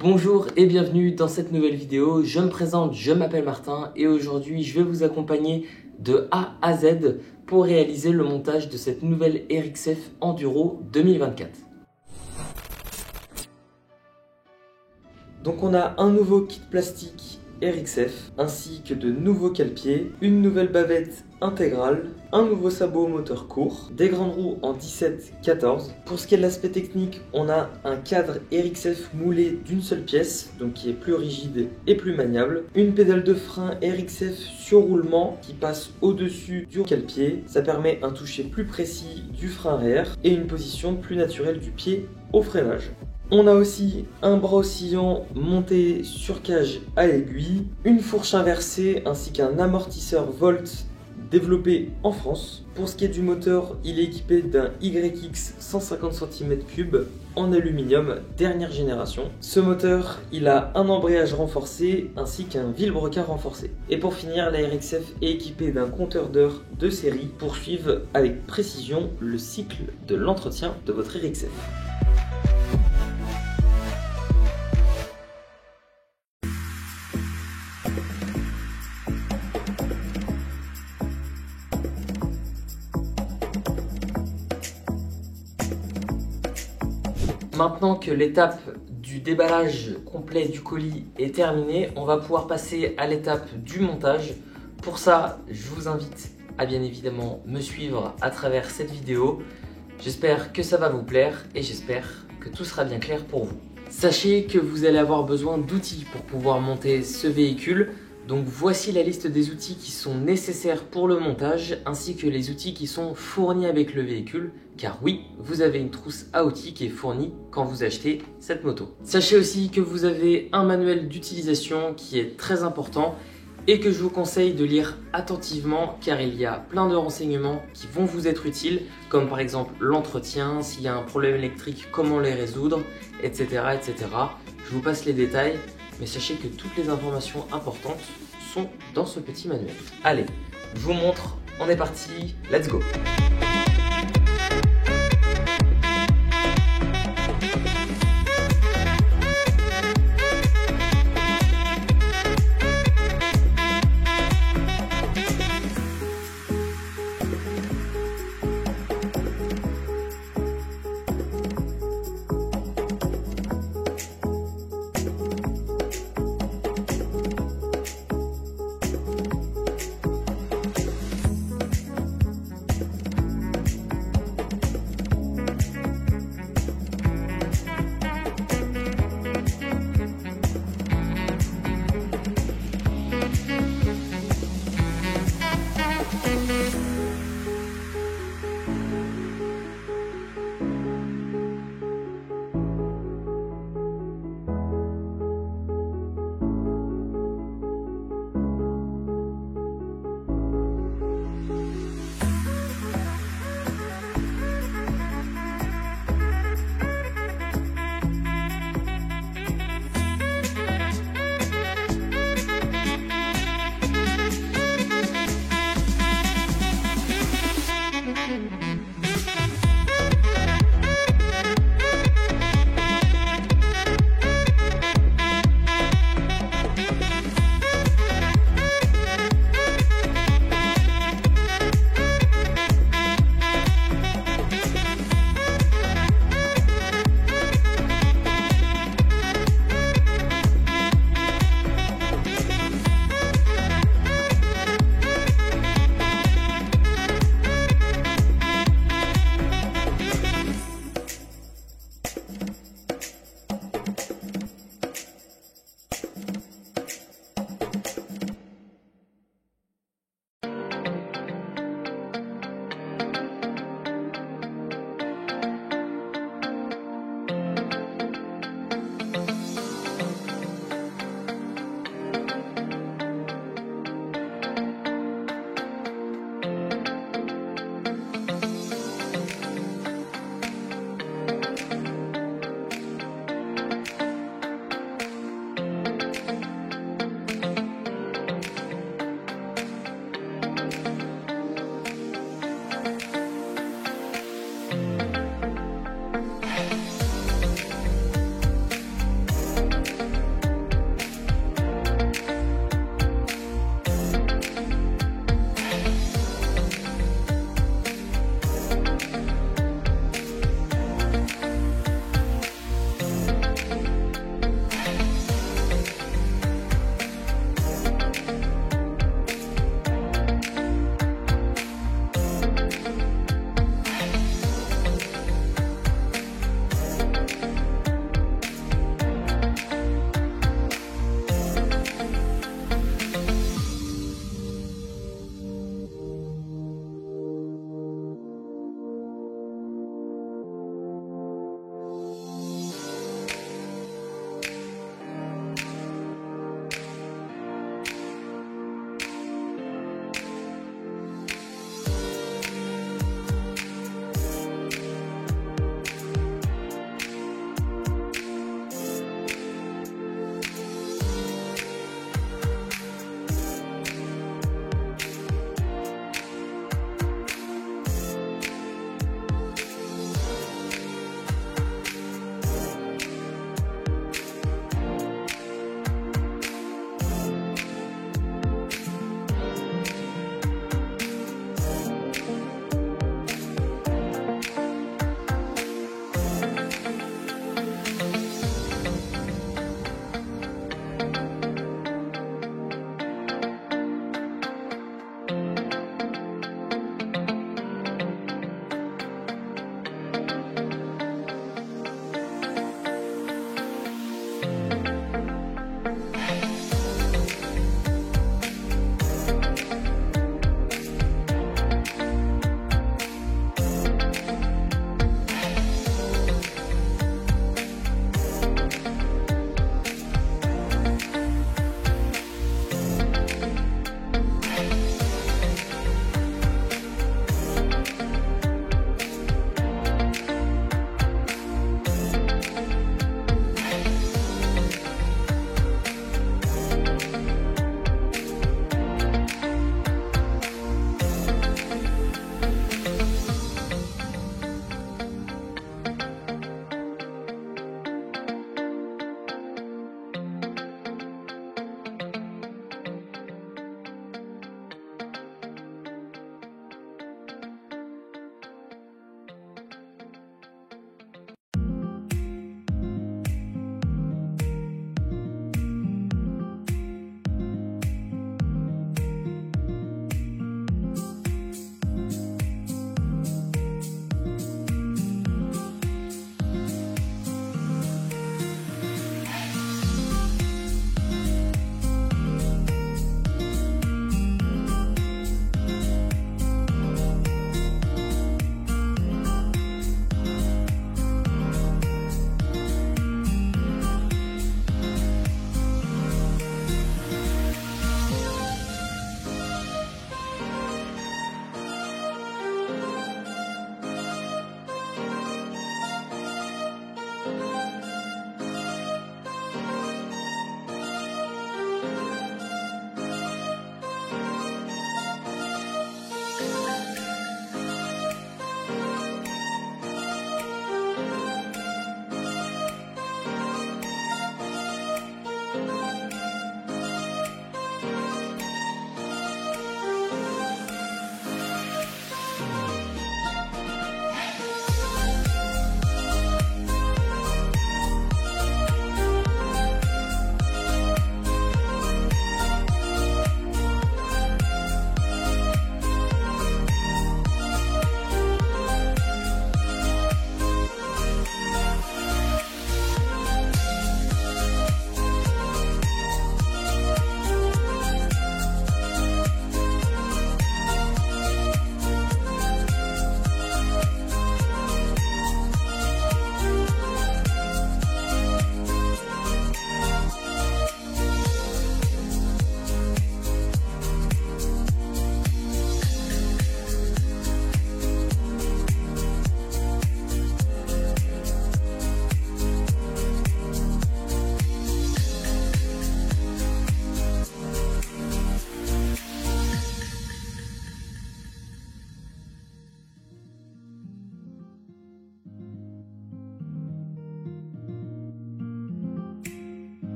Bonjour et bienvenue dans cette nouvelle vidéo. Je me présente, je m'appelle Martin et aujourd'hui je vais vous accompagner de A à Z pour réaliser le montage de cette nouvelle RXF Enduro 2024. Donc on a un nouveau kit plastique RXF ainsi que de nouveaux cale-pieds, une nouvelle bavette intégrale, un nouveau sabot moteur court, des grandes roues en 17-14. Pour ce qui est de l'aspect technique, on a un cadre RXF moulé d'une seule pièce, donc qui est plus rigide et plus maniable, une pédale de frein RXF sur roulement qui passe au-dessus du cale-pied, ça permet un toucher plus précis du frein arrière et une position plus naturelle du pied au freinage. On a aussi un bras oscillant monté sur cage à aiguille, une fourche inversée ainsi qu'un amortisseur Volt développé en France. Pour ce qui est du moteur, il est équipé d'un YX 150 cm3 en aluminium dernière génération. Ce moteur, il a un embrayage renforcé ainsi qu'un vilebrequin renforcé. Et pour finir, la RXF est équipée d'un compteur d'heures de série pour suivre avec précision le cycle de l'entretien de votre RXF. Maintenant que l'étape du déballage complet du colis est terminée, on va pouvoir passer à l'étape du montage. Pour ça, je vous invite à bien évidemment me suivre à travers cette vidéo. J'espère que ça va vous plaire et j'espère que tout sera bien clair pour vous. Sachez que vous allez avoir besoin d'outils pour pouvoir monter ce véhicule. Donc voici la liste des outils qui sont nécessaires pour le montage ainsi que les outils qui sont fournis avec le véhicule, car oui, vous avez une trousse à outils qui est fournie quand vous achetez cette moto. Sachez aussi que vous avez un manuel d'utilisation qui est très important et que je vous conseille de lire attentivement car il y a plein de renseignements qui vont vous être utiles, comme par exemple l'entretien, s'il y a un problème électrique, comment les résoudre, etc., etc. Je vous passe les détails. Mais sachez que toutes les informations importantes sont dans ce petit manuel. Allez, je vous montre, on est parti, let's go!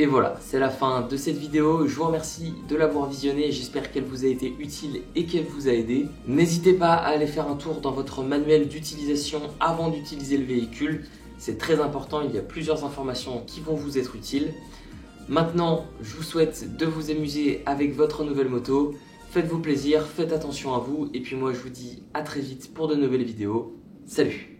voilà, c'est la fin de cette vidéo. Je vous remercie de l'avoir visionnée. J'espère qu'elle vous a été utile et qu'elle vous a aidé. N'hésitez pas à aller faire un tour dans votre manuel d'utilisation avant d'utiliser le véhicule. C'est très important, il y a plusieurs informations qui vont vous être utiles. Maintenant, je vous souhaite de vous amuser avec votre nouvelle moto. Faites-vous plaisir, faites attention à vous. Et puis moi, je vous dis à très vite pour de nouvelles vidéos. Salut!